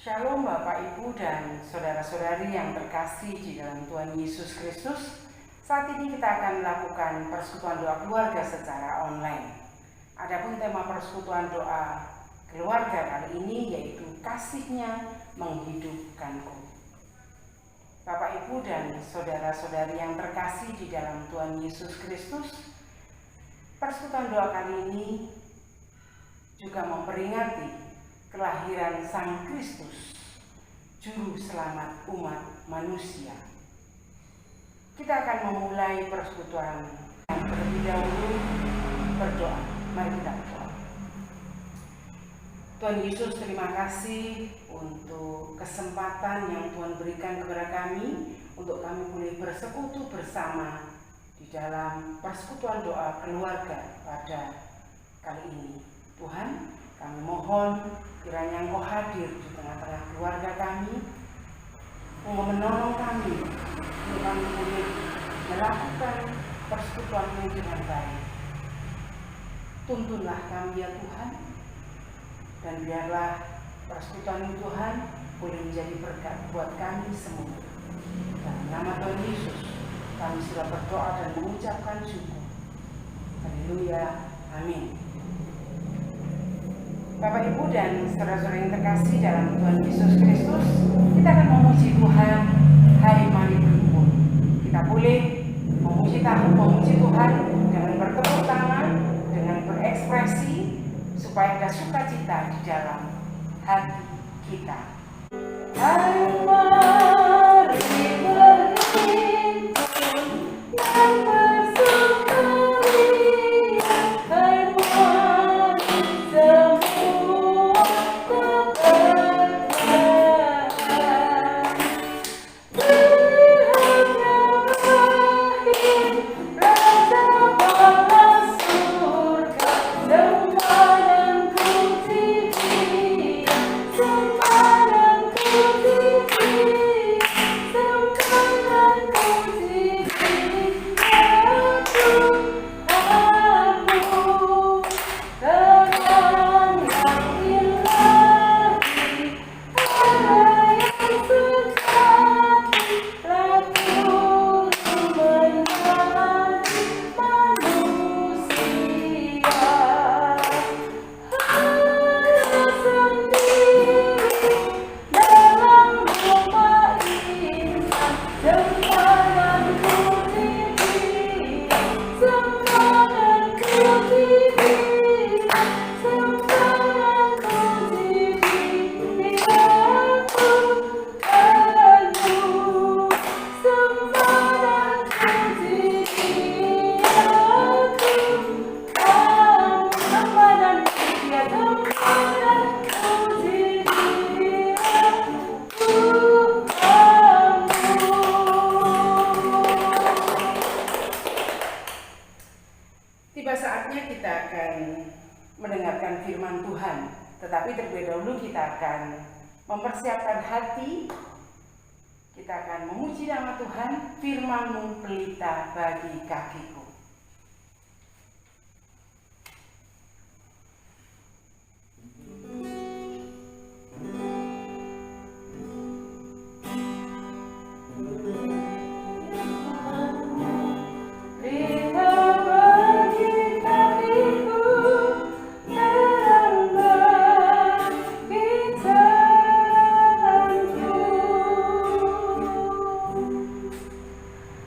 Shalom Bapak Ibu dan saudara-saudari yang terkasih di dalam Tuhan Yesus Kristus. Saat ini kita akan melakukan persekutuan doa keluarga secara online. Adapun tema persekutuan doa keluarga kali ini yaitu kasihnya menghidupkanku. Bapak Ibu dan saudara-saudari yang terkasih di dalam Tuhan Yesus Kristus, persekutuan doa kali ini juga memperingati kelahiran Sang Kristus, Juru Selamat umat manusia. Kita akan memulai persekutuan yang terlebih dahulu berdoa. Mari kita berdoa. Tuhan Yesus, terima kasih untuk kesempatan yang Tuhan berikan kepada kami untuk kami boleh bersekutu bersama di dalam persekutuan doa keluarga pada kali ini. Tuhan, kami mohon kiranya Engkau hadir di tengah-tengah keluarga kami, Engkau menolong kami untuk kami boleh melakukan persekutuan ini dengan baik. Tuntunlah kami ya Tuhan, dan biarlah persekutuan ini Tuhan boleh menjadi berkat buat kami semua. Dalam nama Tuhan Yesus kami sudah berdoa dan mengucapkan syukur. Haleluya, amin. Bapak Ibu dan saudara-saudara yang terkasih dalam Tuhan Yesus Kristus, kita akan memuji Tuhan. Hari mari berkumpul. Kita boleh memuji Tuhan dengan bertepuk tangan, dengan berekspresi, supaya ada sukacita di dalam hati kita. Hari mari berkumpul dan bersukaria, hari mari semua keberkahan. Berhati Raja Bapa surga, sembah dan puji Dia, sembah dan puji Dia, sembah dan puji Dia. Tuhanku, Tuhan yang ilahi, Allah yang sejati, laku menjadi manusia. Hanya sendiri dalam rumah insan, sembah dan puji Dia, sembah dan puji Dia, sembah dan puji Dia. Tuhanku, sembah dan puji Dia. Tuhanku, sembah dan puji Dia, sembah dan puji Dia. Tiba saatnya kita akan mendengarkan firman Tuhan, tetapi terlebih dahulu kita akan mempersiapkan hati. Kita akan memuji nama Tuhan. Firman-Mu pelita bagi kakiku. Pelita bagi kakiku, terang bagi jalanku.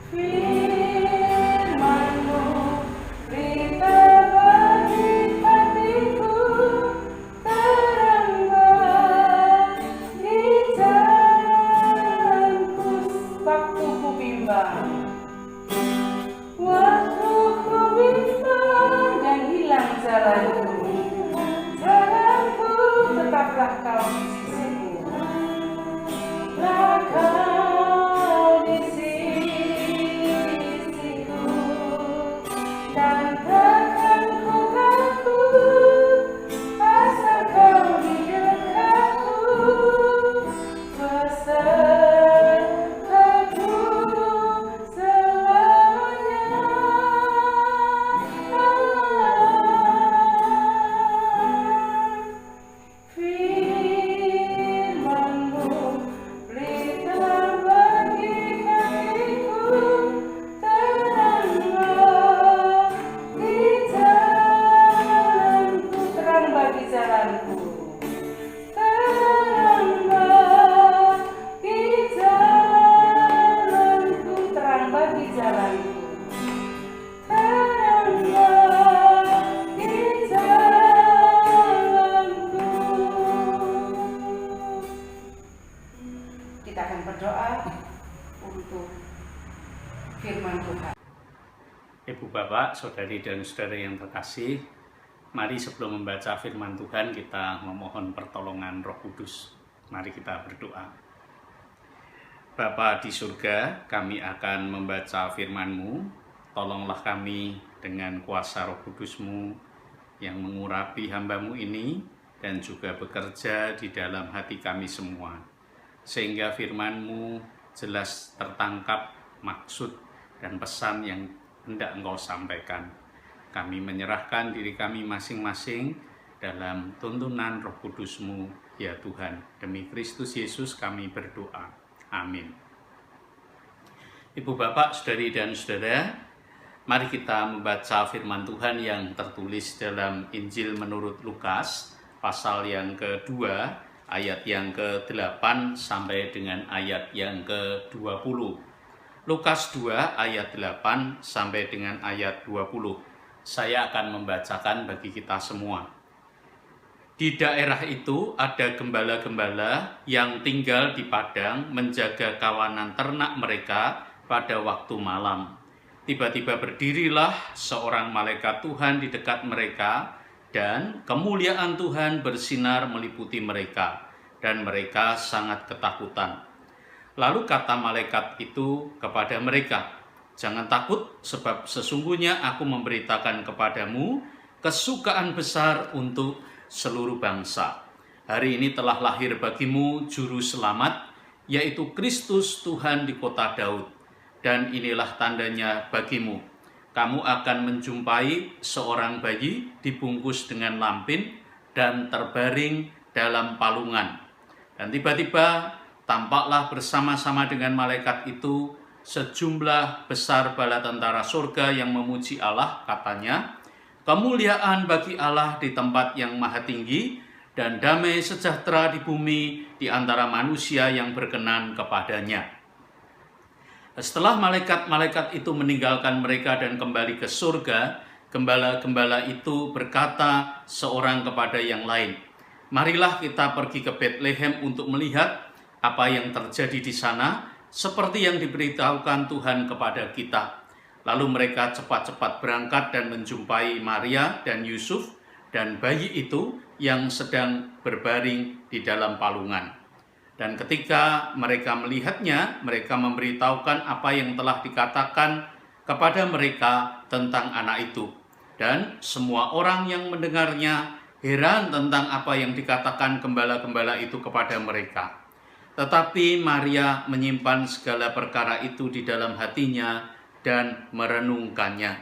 Firman firman Tuhan. Ibu Bapak, Saudari dan Saudara yang terkasih, mari sebelum membaca firman Tuhan kita memohon pertolongan Roh Kudus. Mari kita berdoa. Bapa di surga, kami akan membaca firman-Mu. Tolonglah kami dengan kuasa Roh Kudus-Mu yang mengurapi hamba-Mu ini dan juga bekerja di dalam hati kami semua. Sehingga firman-Mu jelas tertangkap maksud dan pesan yang hendak Engkau sampaikan. Kami menyerahkan diri kami masing-masing dalam tuntunan Roh Kudus-Mu, ya Tuhan. Demi Kristus Yesus kami berdoa. Amin. Ibu Bapak, Saudari dan Saudara, mari kita membaca firman Tuhan yang tertulis dalam Injil menurut Lukas, pasal yang kedua, ayat yang ke-8 sampai dengan ayat yang ke-20. Lukas 2 ayat 8 sampai dengan ayat 20. Saya akan membacakan bagi kita semua. Di daerah itu ada gembala-gembala yang tinggal di padang menjaga kawanan ternak mereka pada waktu malam. Tiba-tiba berdirilah seorang malaikat Tuhan di dekat mereka, dan kemuliaan Tuhan bersinar meliputi mereka, dan mereka sangat ketakutan. Lalu kata malaikat itu kepada mereka, "Jangan takut, sebab sesungguhnya aku memberitakan kepadamu kesukaan besar untuk seluruh bangsa. Hari ini telah lahir bagimu juru selamat, yaitu Kristus Tuhan di kota Daud. Dan inilah tandanya bagimu. Kamu akan menjumpai seorang bayi dibungkus dengan lampin dan terbaring dalam palungan." Dan tiba-tiba tampaklah bersama-sama dengan malaikat itu sejumlah besar bala tentara surga yang memuji Allah, katanya, "Kemuliaan bagi Allah di tempat yang maha tinggi, dan damai sejahtera di bumi di antara manusia yang berkenan kepadanya." Setelah malaikat-malaikat itu meninggalkan mereka dan kembali ke surga, gembala-gembala itu berkata seorang kepada yang lain, "Marilah kita pergi ke Betlehem untuk melihat apa yang terjadi di sana, seperti yang diberitahukan Tuhan kepada kita." Lalu mereka cepat-cepat berangkat dan menjumpai Maria dan Yusuf dan bayi itu yang sedang berbaring di dalam palungan. Dan ketika mereka melihatnya, mereka memberitahukan apa yang telah dikatakan kepada mereka tentang anak itu. Dan semua orang yang mendengarnya heran tentang apa yang dikatakan gembala-gembala itu kepada mereka. Tetapi Maria menyimpan segala perkara itu di dalam hatinya dan merenungkannya.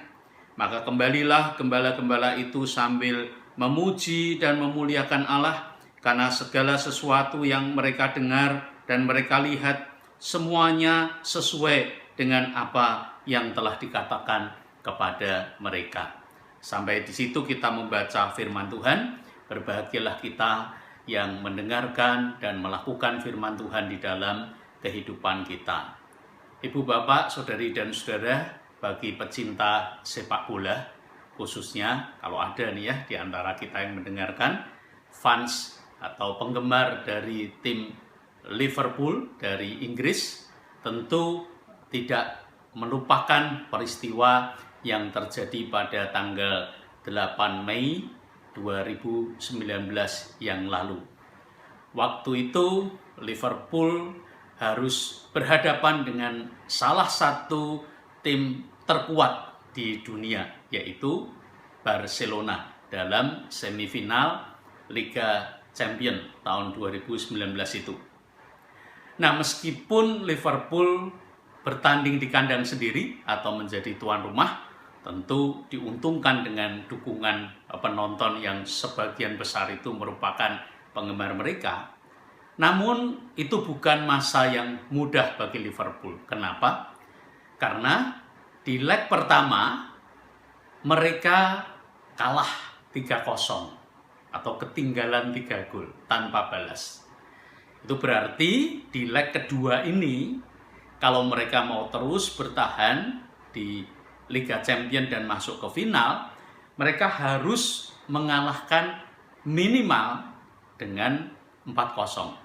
Maka kembalilah gembala-gembala itu sambil memuji dan memuliakan Allah, karena segala sesuatu yang mereka dengar dan mereka lihat semuanya sesuai dengan apa yang telah dikatakan kepada mereka. Sampai di situ kita membaca firman Tuhan. Berbahagialah kita yang mendengarkan dan melakukan firman Tuhan di dalam kehidupan kita. Ibu, Bapak, Saudari dan Saudara, bagi pecinta sepak bola, khususnya kalau ada nih ya di antara kita yang mendengarkan, fans atau penggemar dari tim Liverpool dari Inggris, tentu tidak melupakan peristiwa yang terjadi pada tanggal 8 Mei 2019 yang lalu. Waktu itu Liverpool harus berhadapan dengan salah satu tim terkuat di dunia, yaitu Barcelona dalam semifinal Liga Champion tahun 2019 itu. Nah, meskipun Liverpool bertanding di kandang sendiri atau menjadi tuan rumah, tentu diuntungkan dengan dukungan penonton yang sebagian besar itu merupakan penggemar mereka. Namun itu bukan masa yang mudah bagi Liverpool. Kenapa? Karena di leg pertama mereka kalah 3-0 atau ketinggalan 3 gol tanpa balas. Itu berarti di leg kedua ini, kalau mereka mau terus bertahan di Liga Champions dan masuk ke final, mereka harus mengalahkan minimal dengan 4-0.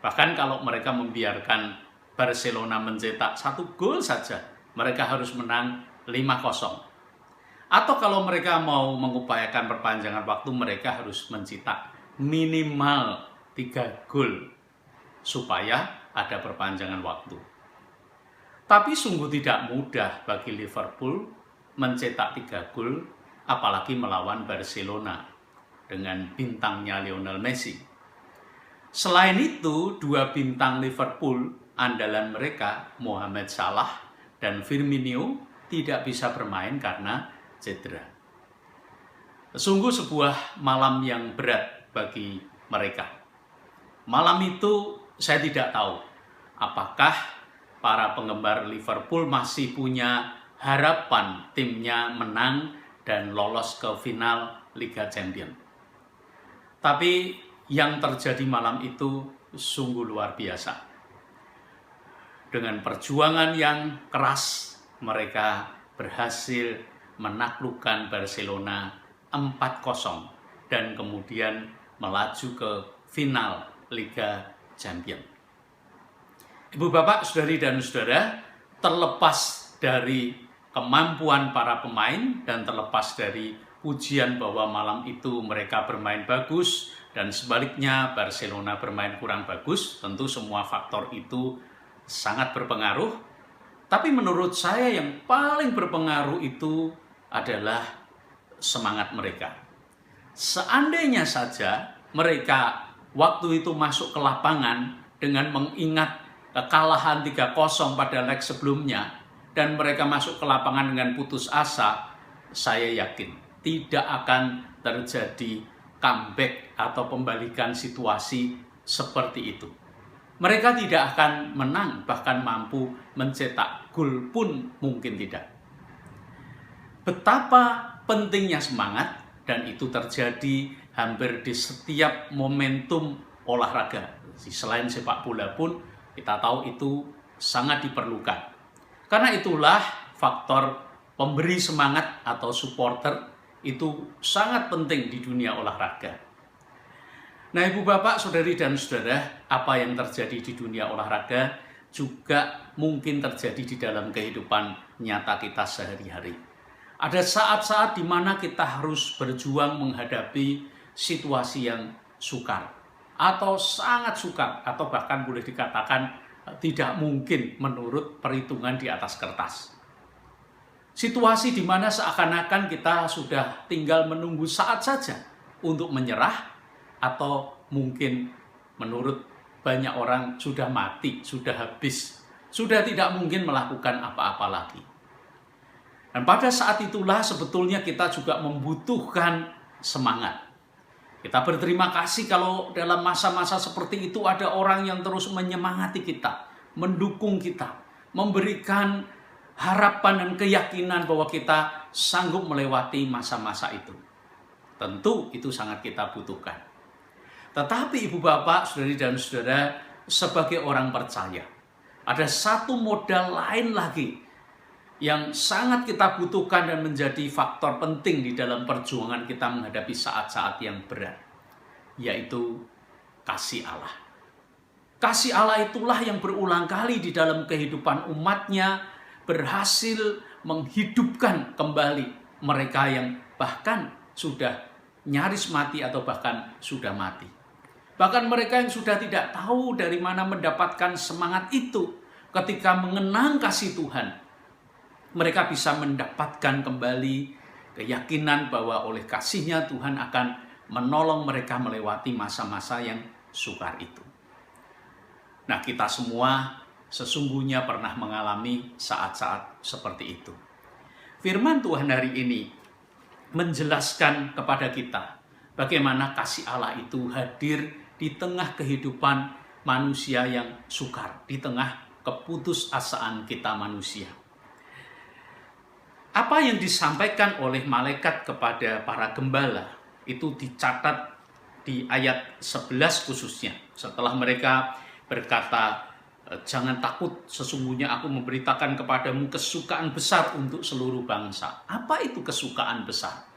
Bahkan kalau mereka membiarkan Barcelona mencetak 1 gol saja, mereka harus menang 5-0. Atau kalau mereka mau mengupayakan perpanjangan waktu, mereka harus mencetak minimal 3 gol supaya ada perpanjangan waktu. Tapi sungguh tidak mudah bagi Liverpool mencetak 3 gol, apalagi melawan Barcelona dengan bintangnya Lionel Messi. Selain itu, 2 bintang Liverpool andalan mereka, Mohamed Salah dan Firmino, tidak bisa bermain karena cedera. Sungguh sebuah malam yang berat bagi mereka. Malam itu saya tidak tahu apakah para penggemar Liverpool masih punya harapan timnya menang dan lolos ke final Liga Champions. Tapi yang terjadi malam itu sungguh luar biasa. Dengan perjuangan yang keras, mereka berhasil menaklukkan Barcelona 4-0 dan kemudian melaju ke final Liga Champions. Ibu bapak, saudari dan saudara, terlepas dari kemampuan para pemain dan terlepas dari pujian bahwa malam itu mereka bermain bagus dan sebaliknya Barcelona bermain kurang bagus, tentu semua faktor itu sangat berpengaruh. Tapi menurut saya yang paling berpengaruh itu adalah semangat mereka. Seandainya saja mereka waktu itu masuk ke lapangan dengan mengingat kekalahan 3-0 pada leg sebelumnya dan mereka masuk ke lapangan dengan putus asa, saya yakin tidak akan terjadi comeback atau pembalikan situasi seperti itu. Mereka tidak akan menang, bahkan mampu mencetak gol pun mungkin tidak. Betapa pentingnya semangat, dan itu terjadi hampir di setiap momentum olahraga. Selain sepak bola pun kita tahu itu sangat diperlukan. Karena itulah faktor pemberi semangat atau supporter itu sangat penting di dunia olahraga. Nah, ibu bapak, saudari dan saudara, apa yang terjadi di dunia olahraga juga mungkin terjadi di dalam kehidupan nyata kita sehari-hari. Ada saat-saat di mana kita harus berjuang menghadapi situasi yang sukar atau sangat sukar atau bahkan boleh dikatakan tidak mungkin menurut perhitungan di atas kertas. Situasi di mana seakan-akan kita sudah tinggal menunggu saat saja untuk menyerah, atau mungkin menurut banyak orang sudah mati, sudah habis, sudah tidak mungkin melakukan apa-apa lagi. Dan pada saat itulah sebetulnya kita juga membutuhkan semangat. Kita berterima kasih kalau dalam masa-masa seperti itu ada orang yang terus menyemangati kita, mendukung kita, memberikan harapan dan keyakinan bahwa kita sanggup melewati masa-masa itu. Tentu itu sangat kita butuhkan. Tetapi ibu bapak, saudari dan saudara, sebagai orang percaya, ada satu modal lain lagi yang sangat kita butuhkan dan menjadi faktor penting di dalam perjuangan kita menghadapi saat-saat yang berat, yaitu kasih Allah. Kasih Allah itulah yang berulang kali di dalam kehidupan umatnya berhasil menghidupkan kembali mereka yang bahkan sudah nyaris mati atau bahkan sudah mati. Bahkan mereka yang sudah tidak tahu dari mana mendapatkan semangat itu, ketika mengenang kasih Tuhan, mereka bisa mendapatkan kembali keyakinan bahwa oleh kasih-Nya Tuhan akan menolong mereka melewati masa-masa yang sukar itu. Nah, kita semua sesungguhnya pernah mengalami saat-saat seperti itu. Firman Tuhan hari ini menjelaskan kepada kita bagaimana kasih Allah itu hadir di tengah kehidupan manusia yang sukar, di tengah keputusasaan kita manusia. Apa yang disampaikan oleh malaikat kepada para gembala itu dicatat di ayat 11 khususnya. Setelah mereka berkata, "Jangan takut, sesungguhnya aku memberitakan kepadamu kesukaan besar untuk seluruh bangsa." Apa itu kesukaan besar?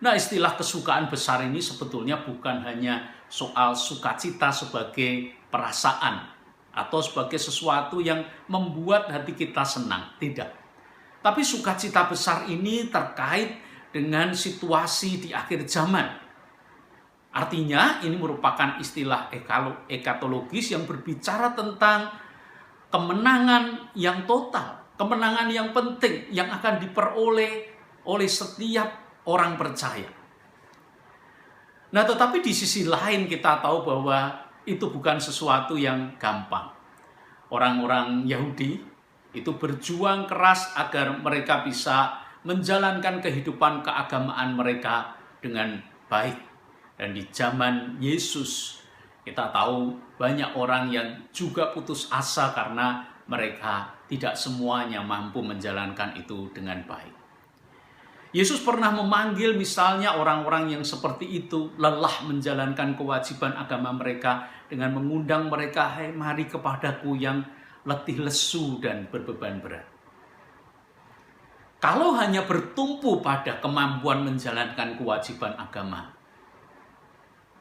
Nah, istilah kesukaan besar ini sebetulnya bukan hanya soal sukacita sebagai perasaan atau sebagai sesuatu yang membuat hati kita senang. Tidak. Tapi sukacita besar ini terkait dengan situasi di akhir zaman. Artinya ini merupakan istilah ekatologis yang berbicara tentang kemenangan yang total, kemenangan yang penting yang akan diperoleh oleh setiap orang percaya. Nah, tetapi di sisi lain kita tahu bahwa itu bukan sesuatu yang gampang. Orang-orang Yahudi itu berjuang keras agar mereka bisa menjalankan kehidupan keagamaan mereka dengan baik. Dan di zaman Yesus, kita tahu banyak orang yang juga putus asa karena mereka tidak semuanya mampu menjalankan itu dengan baik. Yesus pernah memanggil misalnya orang-orang yang seperti itu lelah menjalankan kewajiban agama mereka dengan mengundang mereka, "Hai, mari kepadaku yang letih lesu dan berbeban berat." Kalau hanya bertumpu pada kemampuan menjalankan kewajiban agama,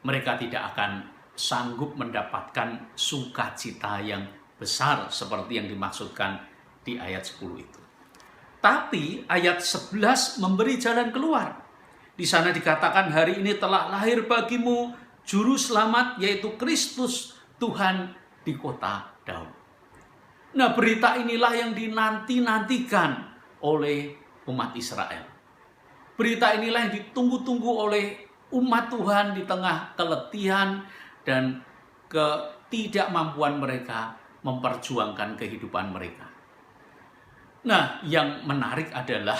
mereka tidak akan sanggup mendapatkan sukacita yang besar seperti yang dimaksudkan di ayat 10 itu. Tapi ayat 11 memberi jalan keluar. Di sana dikatakan, "Hari ini telah lahir bagimu juru selamat, yaitu Kristus Tuhan di kota Daud." Nah, berita inilah yang dinanti-nantikan oleh umat Israel. Berita inilah yang ditunggu-tunggu oleh umat Tuhan di tengah keletihan dan ketidakmampuan mereka memperjuangkan kehidupan mereka. Nah, yang menarik adalah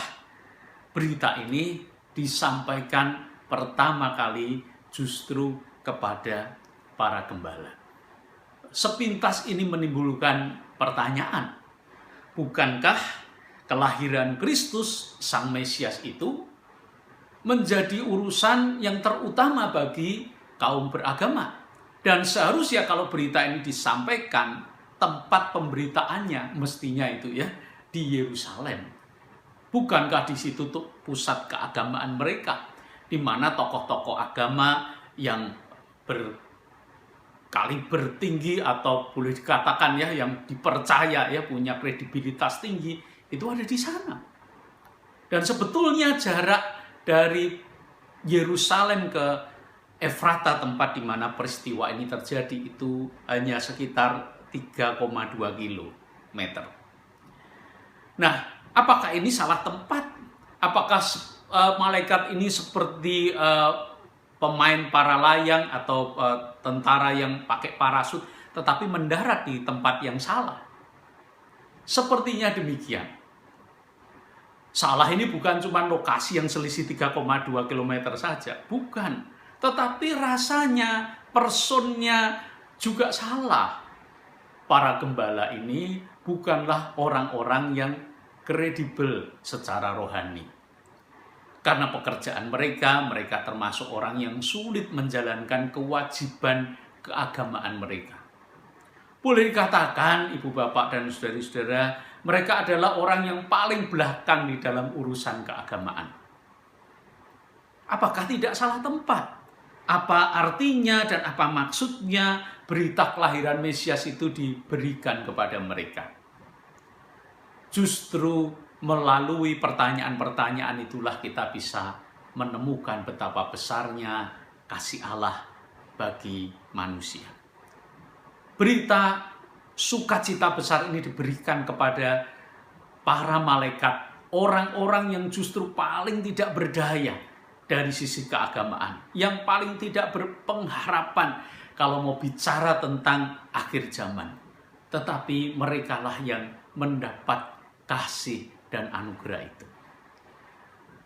berita ini disampaikan pertama kali justru kepada para gembala. Sepintas ini menimbulkan pertanyaan, bukankah kelahiran Kristus Sang Mesias itu menjadi urusan yang terutama bagi kaum beragama? Dan seharusnya kalau berita ini disampaikan, tempat pemberitaannya mestinya itu ya di Yerusalem. Bukankah di situ tuh pusat keagamaan mereka, di mana tokoh-tokoh agama yang berkaliber tinggi atau boleh dikatakan ya yang dipercaya ya punya kredibilitas tinggi itu ada di sana. Dan sebetulnya jarak dari Yerusalem ke Efrata, tempat di mana peristiwa ini terjadi, itu hanya sekitar 3,2 kilometer. Nah, apakah ini salah tempat? Apakah malaikat ini seperti pemain para layang atau tentara yang pakai parasut tetapi mendarat di tempat yang salah? Sepertinya demikian. Salah ini bukan cuma lokasi yang selisih 3,2 km saja, bukan. Tetapi rasanya, personnya juga salah. Para gembala ini bukanlah orang-orang yang kredibel secara rohani. Karena pekerjaan mereka termasuk orang yang sulit menjalankan kewajiban keagamaan mereka. Boleh dikatakan, ibu bapak dan saudari-saudara, mereka adalah orang yang paling belakang di dalam urusan keagamaan. Apakah tidak salah tempat? Apa artinya dan apa maksudnya berita kelahiran Mesias itu diberikan kepada mereka? Justru melalui pertanyaan-pertanyaan itulah kita bisa menemukan betapa besarnya kasih Allah bagi manusia. Berita sukacita besar ini diberikan kepada para malaikat, orang-orang yang justru paling tidak berdaya dari sisi keagamaan, yang paling tidak berpengharapan kalau mau bicara tentang akhir zaman. Tetapi merekalah yang mendapat kasih dan anugerah itu.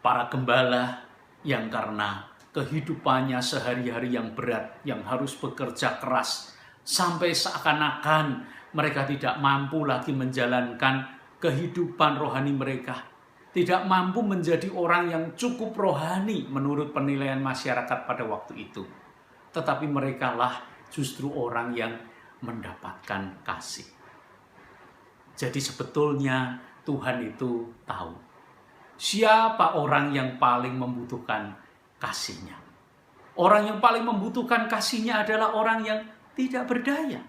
Para gembala yang karena kehidupannya sehari-hari yang berat, yang harus bekerja keras, sampai seakan-akan mereka tidak mampu lagi menjalankan kehidupan rohani mereka. Tidak mampu menjadi orang yang cukup rohani menurut penilaian masyarakat pada waktu itu. Tetapi merekalah justru orang yang mendapatkan kasih. Jadi sebetulnya Tuhan itu tahu siapa orang yang paling membutuhkan kasih-Nya. Orang yang paling membutuhkan kasih-Nya adalah orang yang tidak berdaya.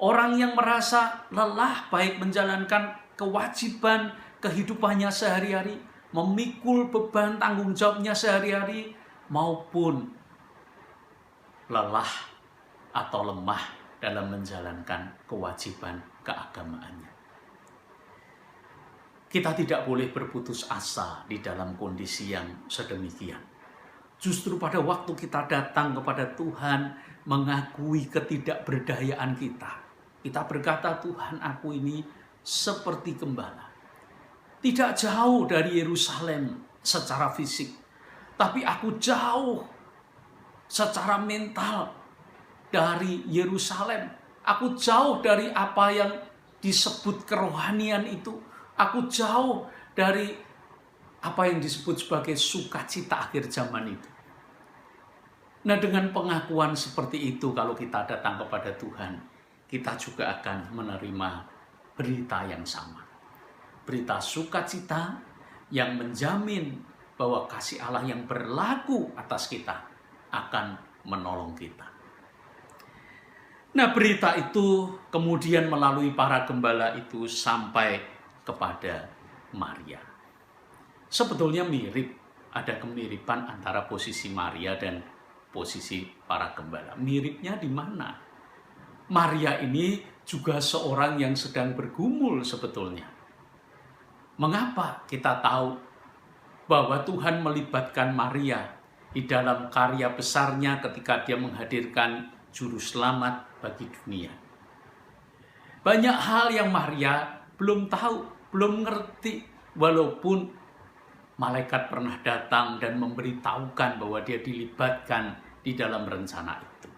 Orang yang merasa lelah baik menjalankan kewajiban kehidupannya sehari-hari, memikul beban tanggung jawabnya sehari-hari, maupun lelah atau lemah dalam menjalankan kewajiban keagamaannya. Kita tidak boleh berputus asa di dalam kondisi yang sedemikian. Justru pada waktu kita datang kepada Tuhan, mengakui ketidakberdayaan kita berkata, Tuhan, aku ini seperti gembala. Tidak jauh dari Yerusalem secara fisik, tapi aku jauh secara mental dari Yerusalem. Aku jauh dari apa yang disebut kerohanian itu. Aku jauh dari apa yang disebut sebagai sukacita akhir zaman itu. Nah, dengan pengakuan seperti itu, kalau kita datang kepada Tuhan, kita juga akan menerima berita yang sama. Berita sukacita yang menjamin bahwa kasih Allah yang berlaku atas kita akan menolong kita. Nah, berita itu kemudian melalui para gembala itu sampai kepada Maria. Sebetulnya mirip, ada kemiripan antara posisi Maria dan posisi para gembala. Miripnya di mana? Maria ini juga seorang yang sedang bergumul sebetulnya. Mengapa kita tahu bahwa Tuhan melibatkan Maria di dalam karya besarnya ketika dia menghadirkan juru selamat bagi dunia? Banyak hal yang Maria belum tahu, belum ngerti, walaupun malaikat pernah datang dan memberitahukan bahwa dia dilibatkan di dalam rencana itu.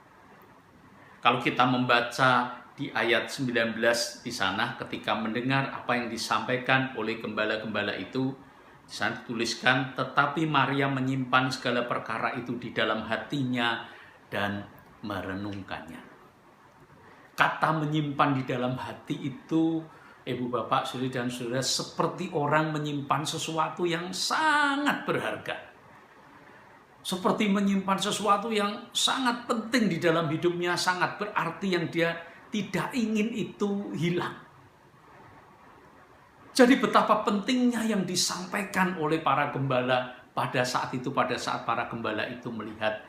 Kalau kita membaca di ayat 19 di sana, ketika mendengar apa yang disampaikan oleh gembala-gembala itu, di sana dituliskan, tetapi Maria menyimpan segala perkara itu di dalam hatinya dan merenungkannya. Kata menyimpan di dalam hati itu, Ibu, Bapak, Saudari dan Saudara, seperti orang menyimpan sesuatu yang sangat berharga. Seperti menyimpan sesuatu yang sangat penting di dalam hidupnya, sangat berarti, yang dia tidak ingin itu hilang. Jadi betapa pentingnya yang disampaikan oleh para gembala pada saat itu, pada saat para gembala itu melihat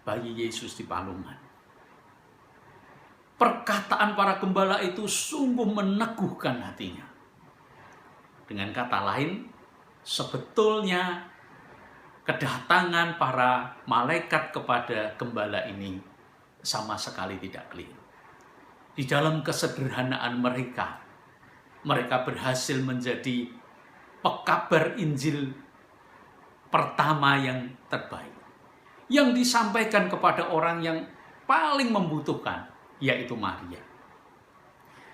bayi Yesus di palungan. Perkataan para gembala itu sungguh meneguhkan hatinya. Dengan kata lain, sebetulnya kedatangan para malaikat kepada gembala ini sama sekali tidak keliru. Di dalam kesederhanaan mereka, mereka berhasil menjadi pekabar Injil pertama yang terbaik, yang disampaikan kepada orang yang paling membutuhkan, yaitu Maria.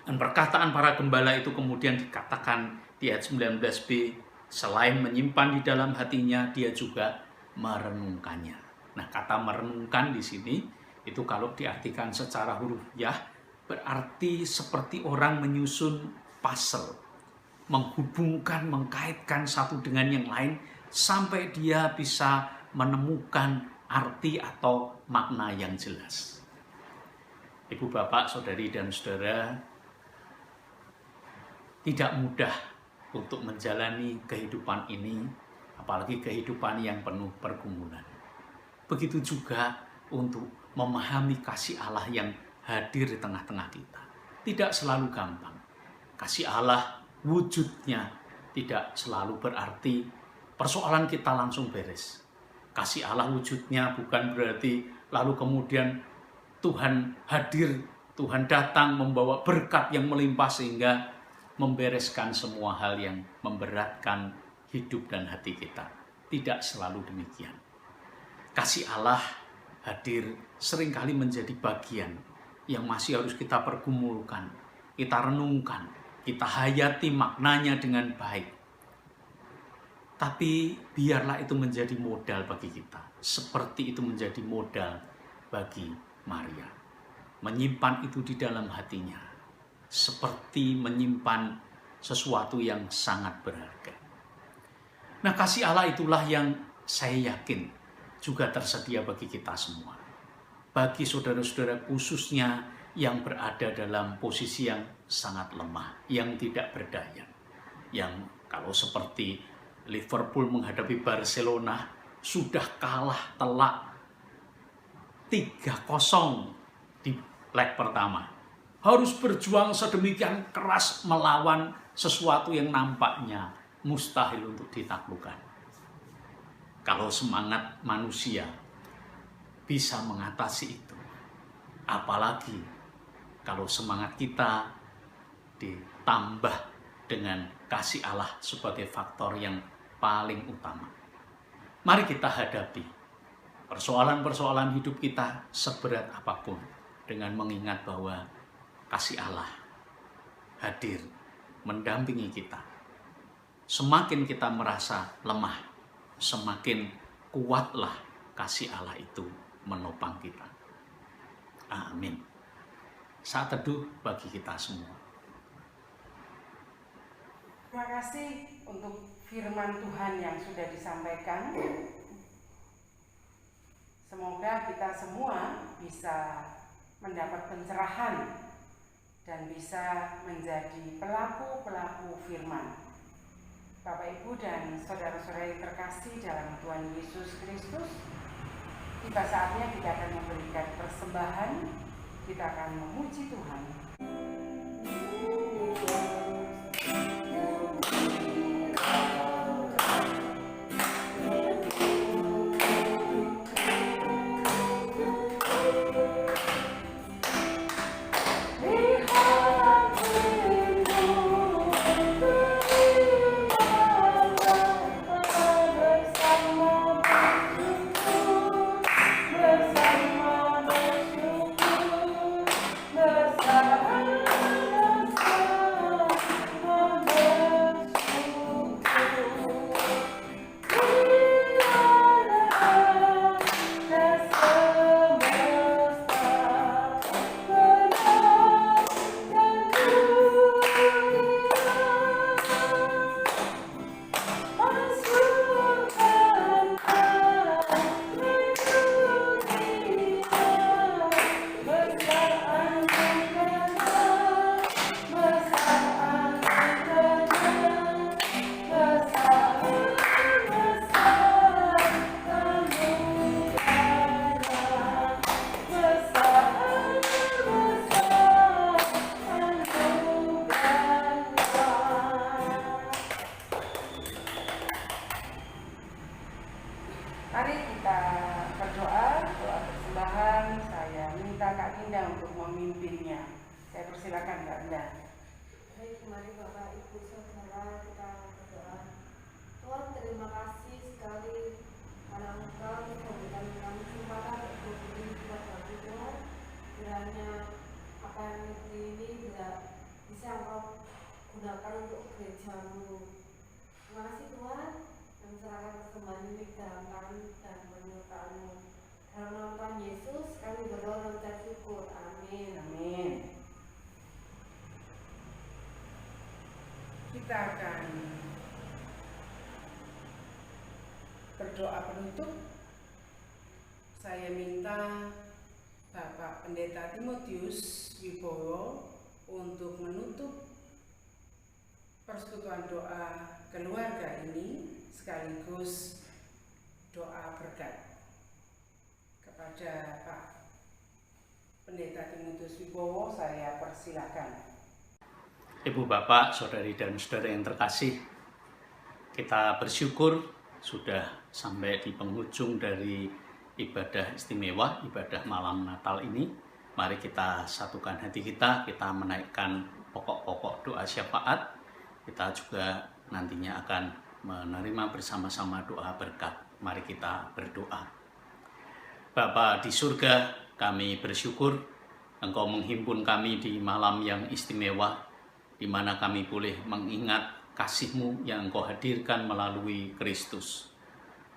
Dan perkataan para gembala itu kemudian dikatakan di ayat 19b, selain menyimpan di dalam hatinya, dia juga merenungkannya. Nah, kata merenungkan di sini itu kalau diartikan secara hurufiah berarti seperti orang menyusun puzzle, menghubungkan, mengkaitkan satu dengan yang lain sampai dia bisa menemukan arti atau makna yang jelas. Ibu, Bapak, Saudari dan Saudara, tidak mudah untuk menjalani kehidupan ini, apalagi kehidupan yang penuh pergumulan. Begitu juga untuk memahami kasih Allah yang hadir di tengah-tengah kita. Tidak selalu gampang. Kasih Allah wujudnya tidak selalu berarti persoalan kita langsung beres. Kasih Allah wujudnya bukan berarti lalu kemudian Tuhan hadir, Tuhan datang membawa berkat yang melimpah sehingga membereskan semua hal yang memberatkan hidup dan hati kita. Tidak selalu demikian. Kasih Allah hadir seringkali menjadi bagian yang masih harus kita pergumulkan, kita renungkan, kita hayati maknanya dengan baik. Tapi biarlah itu menjadi modal bagi kita, seperti itu menjadi modal bagi Maria. Menyimpan itu di dalam hatinya, seperti menyimpan sesuatu yang sangat berharga. Nah, kasih Allah itulah yang saya yakin juga tersedia bagi kita semua. Bagi saudara-saudara khususnya yang berada dalam posisi yang sangat lemah, yang tidak berdaya, yang Kalau seperti Liverpool menghadapi Barcelona, sudah kalah telak 3-0 di leg pertama. Harus berjuang sedemikian keras melawan sesuatu yang nampaknya mustahil untuk ditaklukkan. Kalau semangat manusia bisa mengatasi itu, apalagi kalau semangat kita ditambah dengan kasih Allah sebagai faktor yang paling utama. Mari kita hadapi persoalan-persoalan hidup kita seberat apapun dengan mengingat bahwa kasih Allah hadir mendampingi kita. Semakin kita merasa lemah, semakin kuatlah kasih Allah itu menopang kita. Amin. Saat teduh bagi kita semua. Terima kasih untuk firman Tuhan yang sudah disampaikan. Semoga kita semua bisa mendapat pencerahan dan bisa menjadi pelaku-pelaku firman. Bapak, Ibu, dan saudara-saudara yang terkasih dalam Tuhan Yesus Kristus, tiba saatnya kita akan memberikan persembahan, kita akan memuji Tuhan. Mari kita berdoa, doa persembahan. Saya minta Kak Dinda untuk memimpinnya. Saya persilakan Kak Dinda. Baik, mari Bapak, Ibu, Saudara, kita berdoa. Tuhan, terima kasih sekali karena Engkau memberikan kami kesempatan untuk beri kepada Tuhan. Kiranya apa yang ini bisa Engkau gunakan untuk gereja-Mu. Terima kasih Tuhan, dan serahkan persembahan ini ke dalam kami dan penyertaan-Mu. Dalam nama Tuhan Yesus kami berdoa dan ucap syukur. Amin. Amin. Kita akan berdoa penutup. Saya minta Bapak Pendeta Timotius Wibowo untuk menutup persekutuan doa keluarga ini sekaligus doa berkat. Kepada Pak Pendeta Timotius Wibowo saya persilakan. Ibu, Bapak, Saudari dan Saudara yang terkasih, kita bersyukur sudah sampai di penghujung dari ibadah istimewa, ibadah malam Natal ini. Mari kita satukan hati kita menaikkan pokok-pokok doa syafaat. Kita juga nantinya akan menerima bersama-sama doa berkat. Mari kita berdoa. Bapa di surga, kami bersyukur Engkau menghimpun kami di malam yang istimewa, di mana kami boleh mengingat kasih-Mu yang Engkau hadirkan melalui Kristus.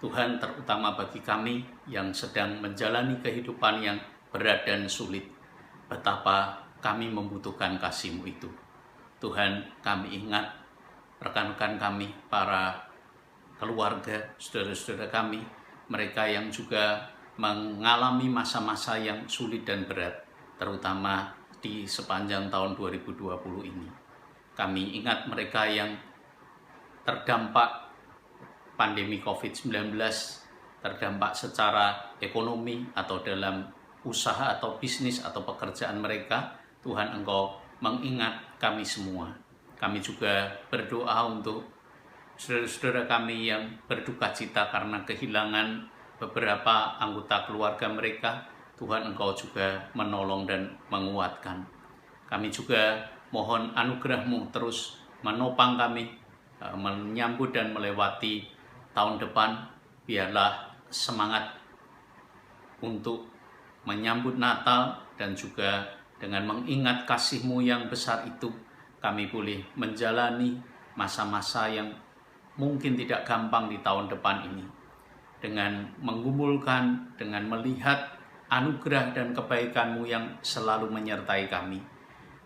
Tuhan, terutama bagi kami yang sedang menjalani kehidupan yang berat dan sulit, betapa kami membutuhkan kasih-Mu itu. Tuhan, kami ingat rekan-rekan kami, para keluarga, saudara-saudara kami, mereka yang juga mengalami masa-masa yang sulit dan berat, terutama di sepanjang tahun 2020 ini. Kami ingat mereka yang terdampak pandemi COVID-19, terdampak secara ekonomi atau dalam usaha atau bisnis atau pekerjaan mereka. Tuhan, Engkau mengingat kami semua. Kami juga berdoa untuk saudara-saudara kami yang berduka cita karena kehilangan beberapa anggota keluarga mereka. Tuhan, Engkau juga menolong dan menguatkan. Kami juga mohon anugerah-Mu terus menopang kami, menyambut dan melewati tahun depan. Biarlah semangat untuk menyambut Natal dan juga dengan mengingat kasih-Mu yang besar itu, kami boleh menjalani masa-masa yang mungkin tidak gampang di tahun depan ini. Dengan menggumulkan, dengan melihat anugerah dan kebaikan-Mu yang selalu menyertai kami.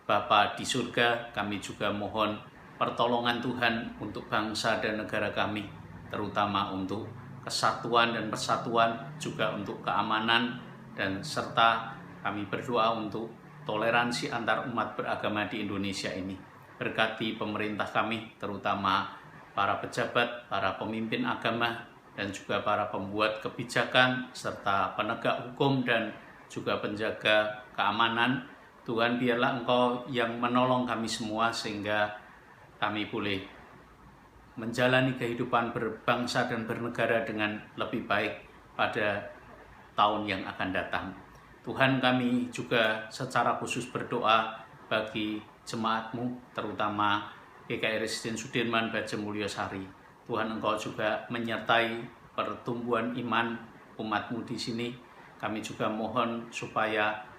Bapa di surga, kami juga mohon pertolongan Tuhan untuk bangsa dan negara kami, terutama untuk kesatuan dan persatuan, juga untuk keamanan, dan serta kami berdoa untuk toleransi antar umat beragama di Indonesia ini. Berkati pemerintah kami, terutama para pejabat, para pemimpin agama, dan juga para pembuat kebijakan, serta penegak hukum dan juga penjaga keamanan. Tuhan, biarlah Engkau yang menolong kami semua sehingga kami boleh menjalani kehidupan berbangsa dan bernegara dengan lebih baik pada tahun yang akan datang. Tuhan, kami juga secara khusus berdoa bagi jemaat-Mu, terutama GKI Residen Sudirman Bajem Mulyosari. Tuhan, Engkau juga menyertai pertumbuhan iman umat-Mu di sini. Kami juga mohon supaya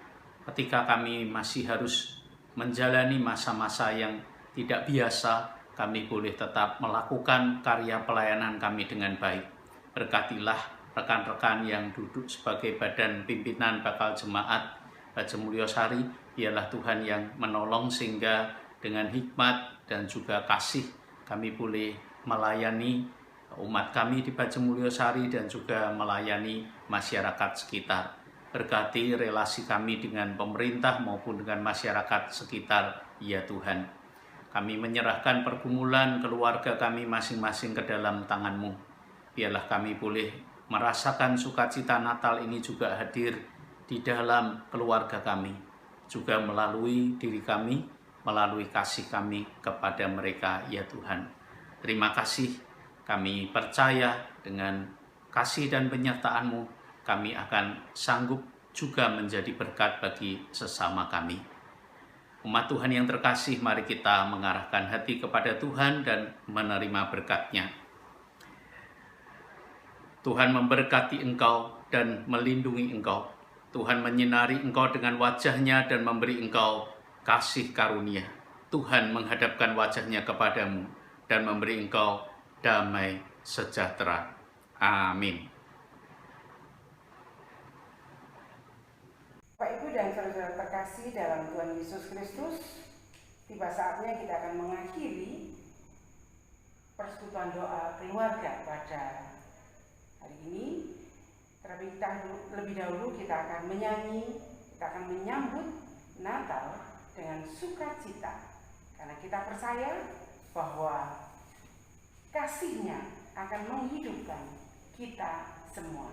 ketika kami masih harus menjalani masa-masa yang tidak biasa, kami boleh tetap melakukan karya pelayanan kami dengan baik. Berkatilah rekan-rekan yang duduk sebagai badan pimpinan bakal jemaat Bajem Mulyosari. Biarlah Tuhan yang menolong sehingga dengan hikmat dan juga kasih kami boleh melayani umat kami di Bajem Mulyosari dan juga melayani masyarakat sekitar. Berkati relasi kami dengan pemerintah maupun dengan masyarakat sekitar, ya Tuhan. Kami menyerahkan pergumulan keluarga kami masing-masing ke dalam tangan-Mu. Biarlah kami boleh merasakan sukacita Natal ini juga hadir di dalam keluarga kami, juga melalui diri kami, melalui kasih kami kepada mereka, ya Tuhan. Terima kasih, kami percaya dengan kasih dan penyertaan-Mu, kami akan sanggup juga menjadi berkat bagi sesama kami. Umat Tuhan yang terkasih, mari kita mengarahkan hati kepada Tuhan dan menerima berkat-Nya. Tuhan memberkati engkau dan melindungi engkau. Tuhan menyinari engkau dengan wajah-Nya dan memberi engkau kasih karunia. Tuhan menghadapkan wajah-Nya kepadamu dan memberi engkau damai sejahtera. Amin. Bapak, Ibu, dan saudara terkasih dalam Tuhan Yesus Kristus, tiba saatnya kita akan mengakhiri persekutuan doa keluarga pada hari ini. Terlebih dahulu kita akan menyanyi, kita akan menyambut Natal dengan sukacita, karena kita percaya bahwa kasih-Nya akan menghidupkan kita semua,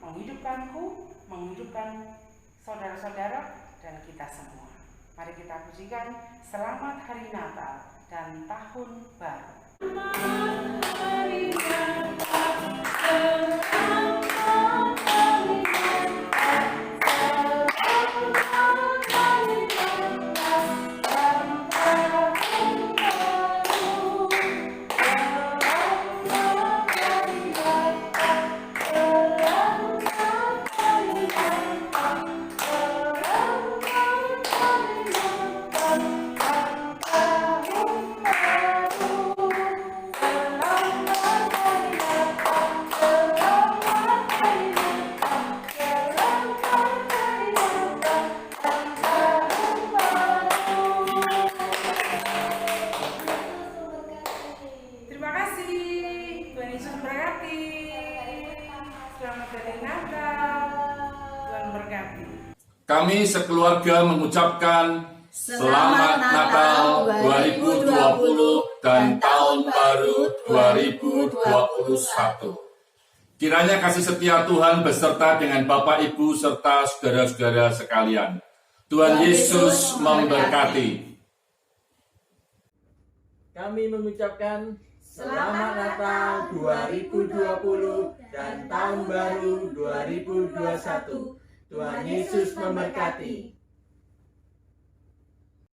menghidupkanku, menghidupkan saudara-saudara dan kita semua. Mari kita pujikan Selamat Hari Natal dan Tahun Baru. Kami sekeluarga mengucapkan Selamat Natal 2020 dan Tahun Baru 2021. Kiranya kasih setia Tuhan beserta dengan Bapak, Ibu, serta saudara-saudara sekalian. Tuhan Yesus memberkati. Kami mengucapkan Selamat Natal 2020 dan Tahun Baru 2021. Tuhan Yesus memberkati.